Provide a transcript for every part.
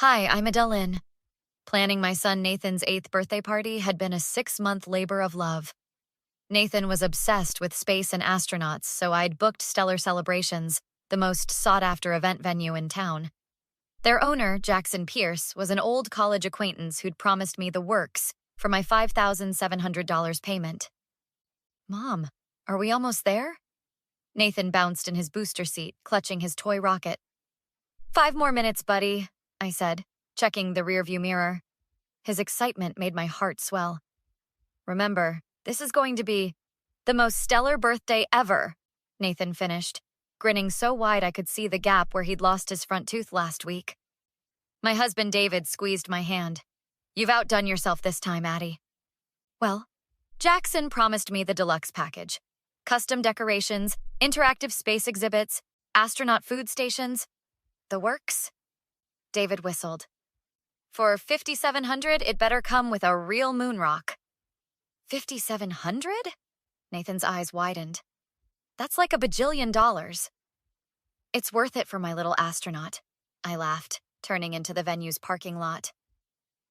Hi, I'm Adeline. Planning my son Nathan's 8th birthday party had been a 6-month labor of love. Nathan was obsessed with space and astronauts, so I'd booked Stellar Celebrations, the most sought-after event venue in town. Their owner, Jackson Pierce, was an old college acquaintance who'd promised me the works for my $5,700 payment. Mom, are we almost there? Nathan bounced in his booster seat, clutching his toy rocket. 5 more minutes, buddy, I said, checking the rearview mirror. His excitement made my heart swell. Remember, this is going to be the most stellar birthday ever, Nathan finished, grinning so wide I could see the gap where he'd lost his front tooth last week. My husband David squeezed my hand. You've outdone yourself this time, Addie. Well, Jackson promised me the deluxe package. Custom decorations, interactive space exhibits, astronaut food stations. The works? David whistled. For $5,700, it better come with a real moon rock. $5,700? Nathan's eyes widened. That's like $1 bajillion. It's worth it for my little astronaut, I laughed, turning into the venue's parking lot.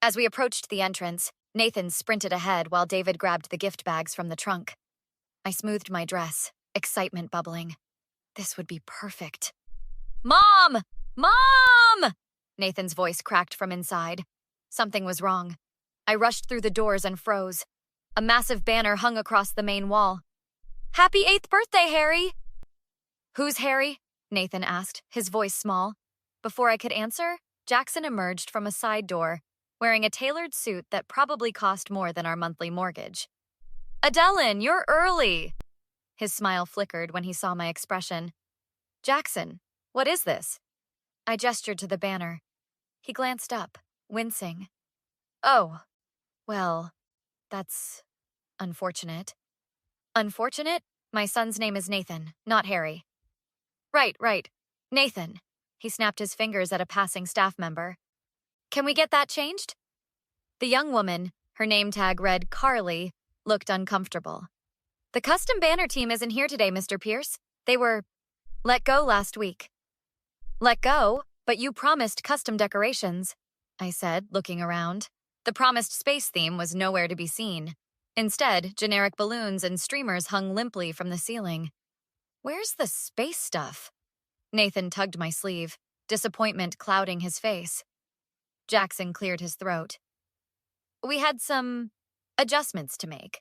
As we approached the entrance, Nathan sprinted ahead while David grabbed the gift bags from the trunk. I smoothed my dress, excitement bubbling. This would be perfect. Mom! Mom! Nathan's voice cracked from inside. Something was wrong. I rushed through the doors and froze. A massive banner hung across the main wall. Happy 8th birthday, Harry! Who's Harry? Nathan asked, his voice small. Before I could answer, Jackson emerged from a side door, wearing a tailored suit that probably cost more than our monthly mortgage. Adeline, you're early! His smile flickered when he saw my expression. Jackson, what is this? I gestured to the banner. He glanced up, wincing. Oh, well, that's unfortunate. Unfortunate? My son's name is Nathan, not Harry. Right. Nathan. He snapped his fingers at a passing staff member. Can we get that changed? The young woman, her name tag read Carly, looked uncomfortable. The custom banner team isn't here today, Mr. Pierce. They were let go last week. Let go? But you promised custom decorations, I said, looking around. The promised space theme was nowhere to be seen. Instead, generic balloons and streamers hung limply from the ceiling. Where's the space stuff? Nathan tugged my sleeve, disappointment clouding his face. Jackson cleared his throat. We had some adjustments to make,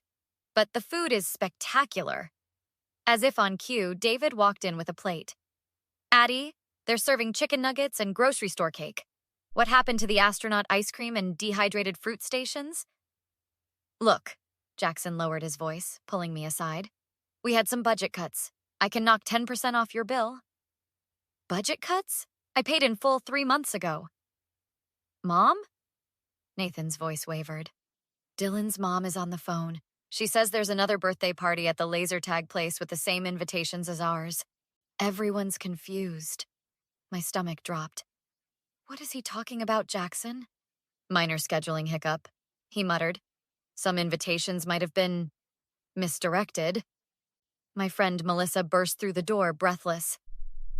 but the food is spectacular. As if on cue, David walked in with a plate. Addie, they're serving chicken nuggets and grocery store cake. What happened to the astronaut ice cream and dehydrated fruit stations? Look, Jackson lowered his voice, pulling me aside. We had some budget cuts. I can knock 10% off your bill. Budget cuts? I paid in full 3 months ago. Mom? Nathan's voice wavered. Dylan's mom is on the phone. She says there's another birthday party at the laser tag place with the same invitations as ours. Everyone's confused. My stomach dropped. What is he talking about, Jackson? Minor scheduling hiccup, he muttered. Some invitations might have been misdirected. My friend Melissa burst through the door, breathless.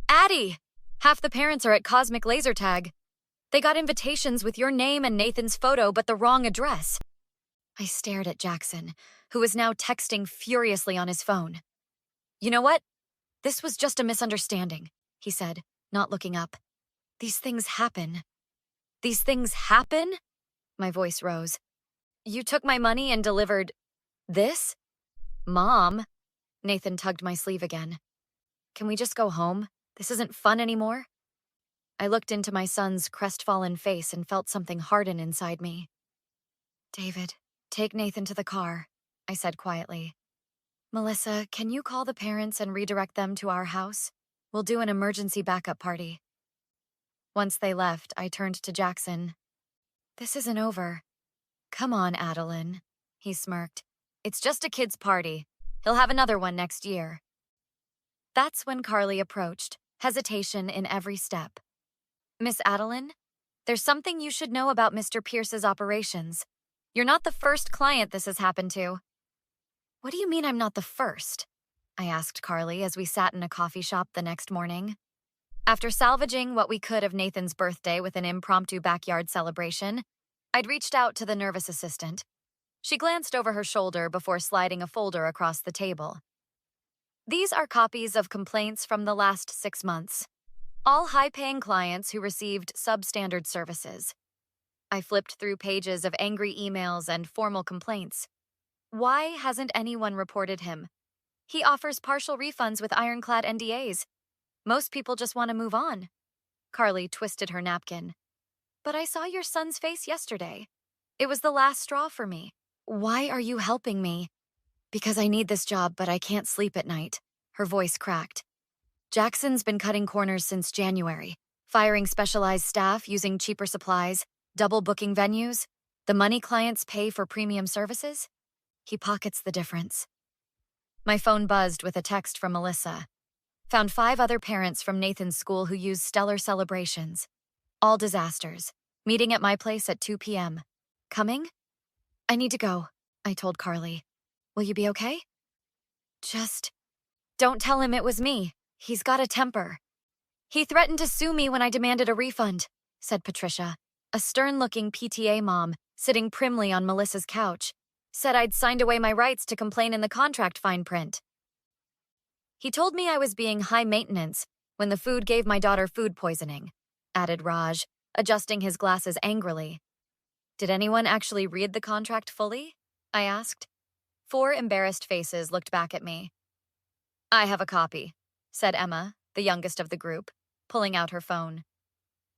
Addie! Half the parents are at Cosmic Laser Tag. They got invitations with your name and Nathan's photo, but the wrong address. I stared at Jackson, who was now texting furiously on his phone. You know what? This was just a misunderstanding, he said, not looking up. These things happen. These things happen? My voice rose. You took my money and delivered this? Mom? Nathan tugged my sleeve again. Can we just go home? This isn't fun anymore. I looked into my son's crestfallen face and felt something harden inside me. David, take Nathan to the car, I said quietly. Melissa, can you call the parents and redirect them to our house? We'll do an emergency backup party. Once they left, I turned to Jackson. This isn't over. Come on, Adeline, he smirked. It's just a kid's party. He'll have another one next year. That's when Carly approached, hesitation in every step. Miss Adeline, there's something you should know about Mr. Pierce's operations. You're not the first client this has happened to. What do you mean I'm not the first? I asked Carly as we sat in a coffee shop the next morning. After salvaging what we could of Nathan's birthday with an impromptu backyard celebration, I'd reached out to the nervous assistant. She glanced over her shoulder before sliding a folder across the table. These are copies of complaints from the last 6 months. All high-paying clients who received substandard services. I flipped through pages of angry emails and formal complaints. Why hasn't anyone reported him? He offers partial refunds with ironclad NDAs. Most people just want to move on. Carly twisted her napkin. But I saw your son's face yesterday. It was the last straw for me. Why are you helping me? Because I need this job, but I can't sleep at night. Her voice cracked. Jackson's been cutting corners since January, firing specialized staff using cheaper supplies, double booking venues, the money clients pay for premium services. He pockets the difference. My phone buzzed with a text from Melissa. Found 5 other parents from Nathan's school who use stellar celebrations. All disasters. Meeting at my place at 2 p.m. Coming? I need to go, I told Carly. Will you be okay? Just don't tell him it was me. He's got a temper. He threatened to sue me when I demanded a refund, said Patricia, a stern-looking PTA mom sitting primly on Melissa's couch. Said I'd signed away my rights to complain in the contract fine print. He told me I was being high maintenance when the food gave my daughter food poisoning, added Raj, adjusting his glasses angrily. Did anyone actually read the contract fully? I asked. 4 embarrassed faces looked back at me. I have a copy, said Emma, the youngest of the group, pulling out her phone.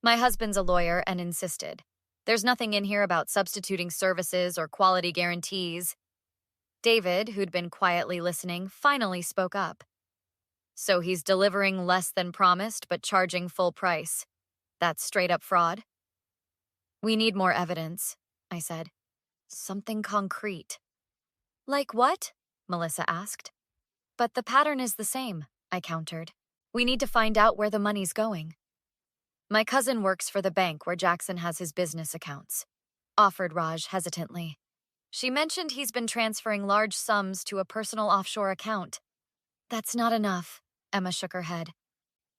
My husband's a lawyer and insisted. There's nothing in here about substituting services or quality guarantees. David, who'd been quietly listening, finally spoke up. So he's delivering less than promised but charging full price. That's straight up fraud. We need more evidence, I said. Something concrete. Like what? Melissa asked. But the pattern is the same, I countered. We need to find out where the money's going. My cousin works for the bank where Jackson has his business accounts, offered Raj hesitantly. She mentioned he's been transferring large sums to a personal offshore account. That's not enough, Emma shook her head.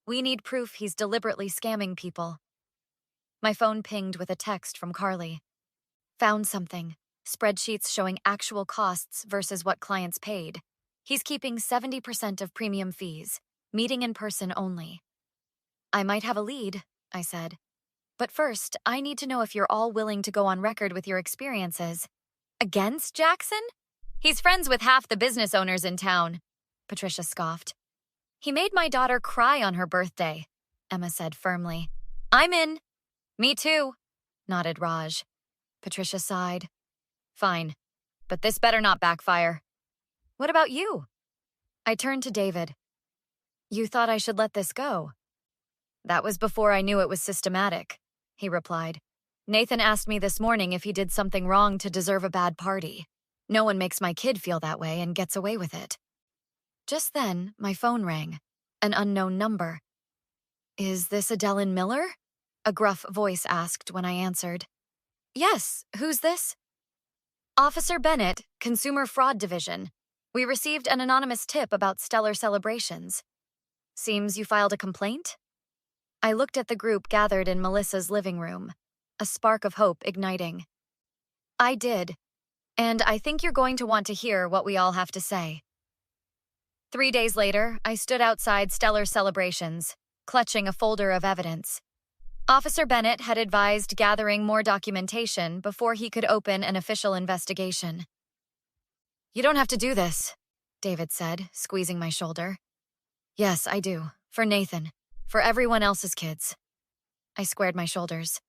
We need proof he's deliberately scamming people. My phone pinged with a text from Carly. Found something. Spreadsheets showing actual costs versus what clients paid. He's keeping 70% of premium fees, meeting in person only. I might have a lead, I said. But first, I need to know if you're all willing to go on record with your experiences. Against Jackson? He's friends with half the business owners in town, Patricia scoffed. He made my daughter cry on her birthday, Emma said firmly. I'm in. Me too, nodded Raj. Patricia sighed. Fine, but this better not backfire. What about you? I turned to David. You thought I should let this go? That was before I knew it was systematic, he replied. Nathan asked me this morning if he did something wrong to deserve a bad party. No one makes my kid feel that way and gets away with it. Just then, my phone rang. An unknown number. Is this Adelyn Miller? A gruff voice asked when I answered. Yes, who's this? Officer Bennett, Consumer Fraud Division. We received an anonymous tip about stellar celebrations. Seems you filed a complaint? I looked at the group gathered in Melissa's living room, a spark of hope igniting. I did, and I think you're going to want to hear what we all have to say. 3 days later, I stood outside Stellar Celebrations, clutching a folder of evidence. Officer Bennett had advised gathering more documentation before he could open an official investigation. You don't have to do this, David said, squeezing my shoulder. Yes, I do. For Nathan. For everyone else's kids. I squared my shoulders.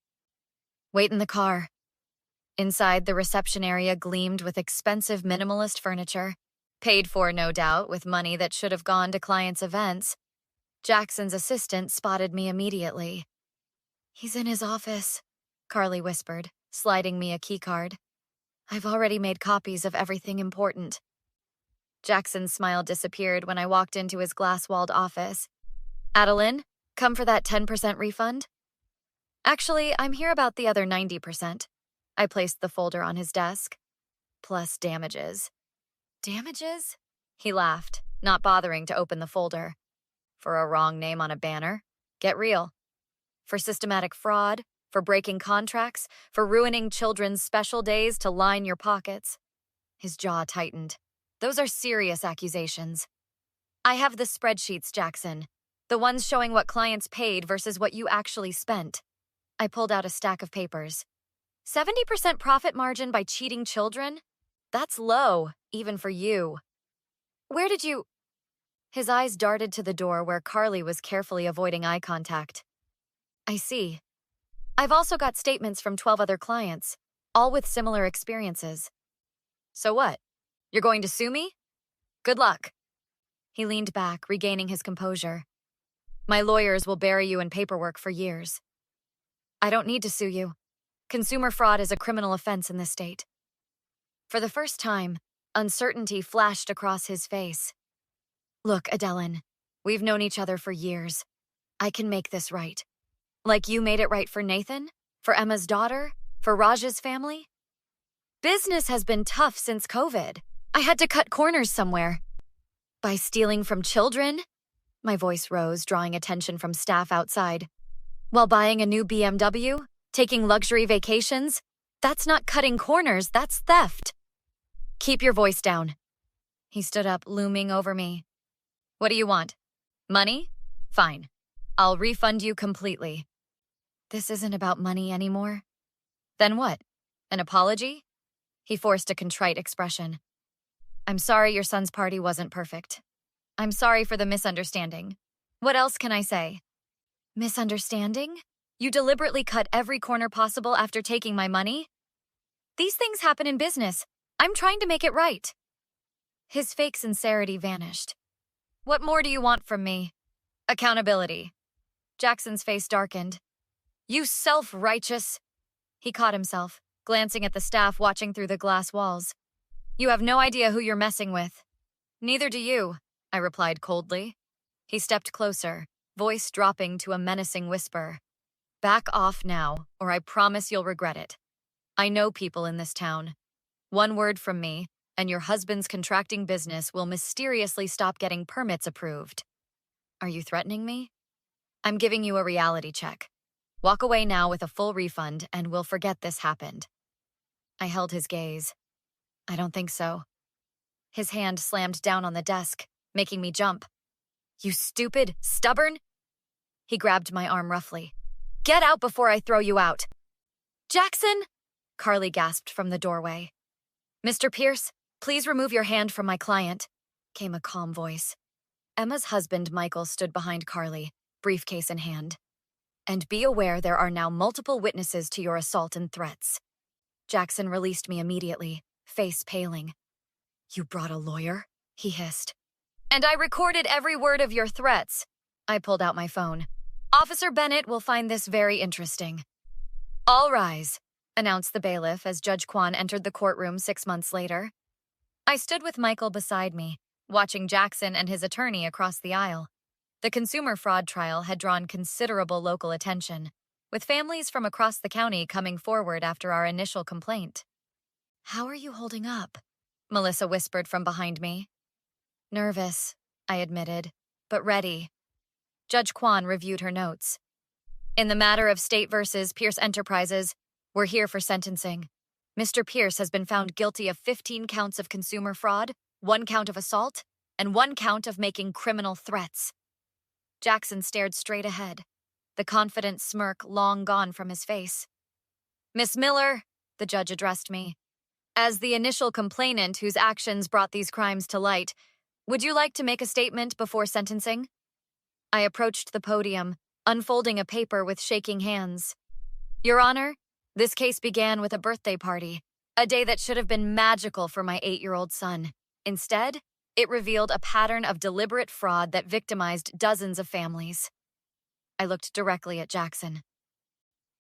Wait in the car. Inside, the reception area gleamed with expensive minimalist furniture, paid for, no doubt, with money that should have gone to clients' events. Jackson's assistant spotted me immediately. He's in his office, Carly whispered, sliding me a keycard. I've already made copies of everything important. Jackson's smile disappeared when I walked into his glass-walled office. Adelyn, come for that 10% refund? Actually, I'm here about the other 90%. I placed the folder on his desk. Plus damages. Damages? He laughed, not bothering to open the folder. For a wrong name on a banner? Get real. For systematic fraud, for breaking contracts, for ruining children's special days to line your pockets. His jaw tightened. Those are serious accusations. I have the spreadsheets, Jackson. The ones showing what clients paid versus what you actually spent. I pulled out a stack of papers. 70% profit margin by cheating children? That's low, even for you. Where did you... His eyes darted to the door where Carly was carefully avoiding eye contact. I see. I've also got statements from 12 other clients, all with similar experiences. So what? You're going to sue me? Good luck. He leaned back, regaining his composure. My lawyers will bury you in paperwork for years. I don't need to sue you. Consumer fraud is a criminal offense in this state. For the first time, uncertainty flashed across his face. Look, Adeline, we've known each other for years. I can make this right. Like you made it right for Nathan, for Emma's daughter, for Raj's family. Business has been tough since COVID. I had to cut corners somewhere. By stealing from children? My voice rose, drawing attention from staff outside. While buying a new BMW? Taking luxury vacations? That's not cutting corners, that's theft. Keep your voice down. He stood up, looming over me. What do you want? Money? Fine. I'll refund you completely. This isn't about money anymore. Then what? An apology? He forced a contrite expression. I'm sorry your son's party wasn't perfect. I'm sorry for the misunderstanding. What else can I say? Misunderstanding? You deliberately cut every corner possible after taking my money? These things happen in business. I'm trying to make it right. His fake sincerity vanished. What more do you want from me? Accountability. Jackson's face darkened. You self-righteous... He caught himself, glancing at the staff watching through the glass walls. You have no idea who you're messing with. Neither do you, I replied coldly. He stepped closer, voice dropping to a menacing whisper. Back off now, or I promise you'll regret it. I know people in this town. One word from me, and your husband's contracting business will mysteriously stop getting permits approved. Are you threatening me? I'm giving you a reality check. Walk away now with a full refund, and we'll forget this happened. I held his gaze. I don't think so. His hand slammed down on the desk, making me jump. You stupid, stubborn... He grabbed my arm roughly. Get out before I throw you out. Jackson! Carly gasped from the doorway. Mr. Pierce, please remove your hand from my client, came a calm voice. Emma's husband, Michael, stood behind Carly, briefcase in hand. And be aware there are now multiple witnesses to your assault and threats. Jackson released me immediately, face paling. You brought a lawyer? He hissed. And I recorded every word of your threats. I pulled out my phone. Officer Bennett will find this very interesting. All rise, announced the bailiff as Judge Kwan entered the courtroom 6 months later. I stood with Michael beside me, watching Jackson and his attorney across the aisle. The consumer fraud trial had drawn considerable local attention, with families from across the county coming forward after our initial complaint. How are you holding up? Melissa whispered from behind me. Nervous, I admitted, but ready. Judge Kwan reviewed her notes. In the matter of State versus Pierce Enterprises, we're here for sentencing. Mr. Pierce has been found guilty of 15 counts of consumer fraud, 1 count of assault, and 1 count of making criminal threats. Jackson stared straight ahead, the confident smirk long gone from his face. Miss Miller, the judge addressed me. As the initial complainant whose actions brought these crimes to light, would you like to make a statement before sentencing? I approached the podium, unfolding a paper with shaking hands. Your Honor, this case began with a birthday party, a day that should have been magical for my 8-year-old son. Instead, it revealed a pattern of deliberate fraud that victimized dozens of families. I looked directly at Jackson.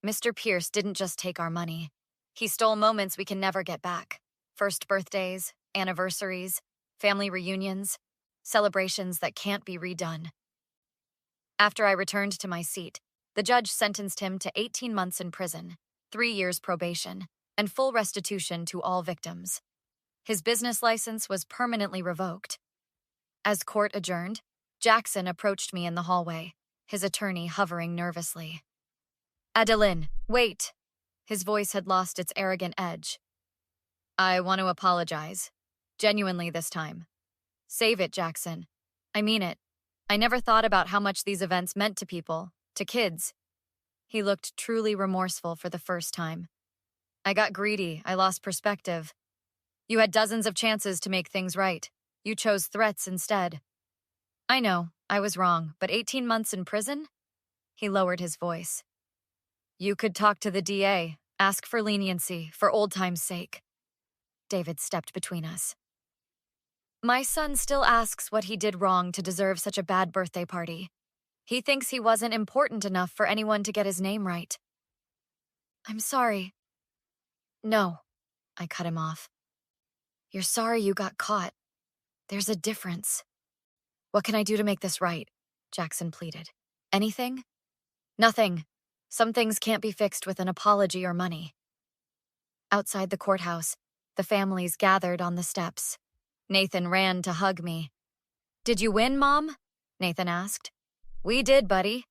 Mr. Pierce didn't just take our money. He stole moments we can never get back. First birthdays, anniversaries, family reunions, celebrations that can't be redone. After I returned to my seat, the judge sentenced him to 18 months in prison, 3 years probation, and full restitution to all victims. His business license was permanently revoked. As court adjourned, Jackson approached me in the hallway, his attorney hovering nervously. Adeline, wait! His voice had lost its arrogant edge. I want to apologize. Genuinely this time. Save it, Jackson. I mean it. I never thought about how much these events meant to people, to kids. He looked truly remorseful for the first time. I got greedy. I lost perspective. You had dozens of chances to make things right. You chose threats instead. I know, I was wrong, but 18 months in prison? He lowered his voice. You could talk to the DA, ask for leniency, for old time's sake. David stepped between us. My son still asks what he did wrong to deserve such a bad birthday party. He thinks he wasn't important enough for anyone to get his name right. I'm sorry. No, I cut him off. You're sorry you got caught. There's a difference. What can I do to make this right? Jackson pleaded. Anything? Nothing. Some things can't be fixed with an apology or money. Outside the courthouse, the families gathered on the steps. Nathan ran to hug me. Did you win, Mom? Nathan asked. We did, buddy.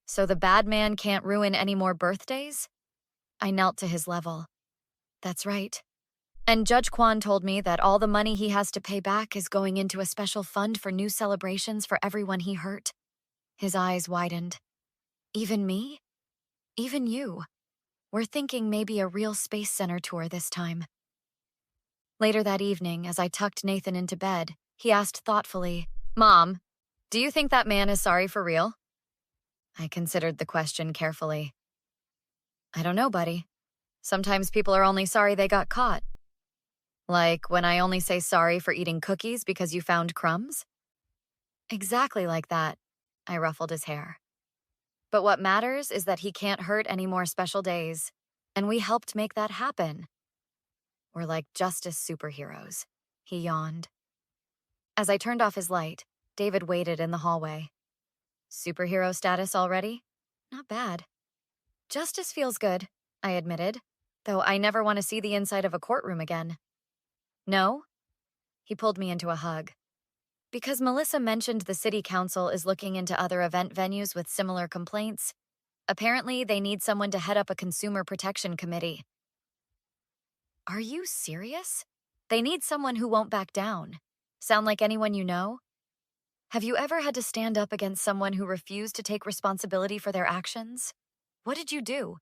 So the bad man can't ruin any more birthdays? I knelt to his level. That's right. And Judge Kwan told me that all the money he has to pay back is going into a special fund for new celebrations for everyone he hurt. His eyes widened. Even me? Even you? We're thinking maybe a real Space Center tour this time. Later that evening, as I tucked Nathan into bed, he asked thoughtfully, Mom, do you think that man is sorry for real? I considered the question carefully. I don't know, buddy. Sometimes people are only sorry they got caught. Like when I only say sorry for eating cookies because you found crumbs? Exactly like that, I ruffled his hair. But what matters is that he can't hurt any more special days, and we helped make that happen. We're like justice superheroes, he yawned. As I turned off his light, David waited in the hallway. Superhero status already? Not bad. Justice feels good, I admitted, though I never want to see the inside of a courtroom again. No? He pulled me into a hug. Because Melissa mentioned the city council is looking into other event venues with similar complaints. Apparently, they need someone to head up a consumer protection committee. Are you serious? They need someone who won't back down. Sound like anyone you know? Have you ever had to stand up against someone who refused to take responsibility for their actions? What did you do?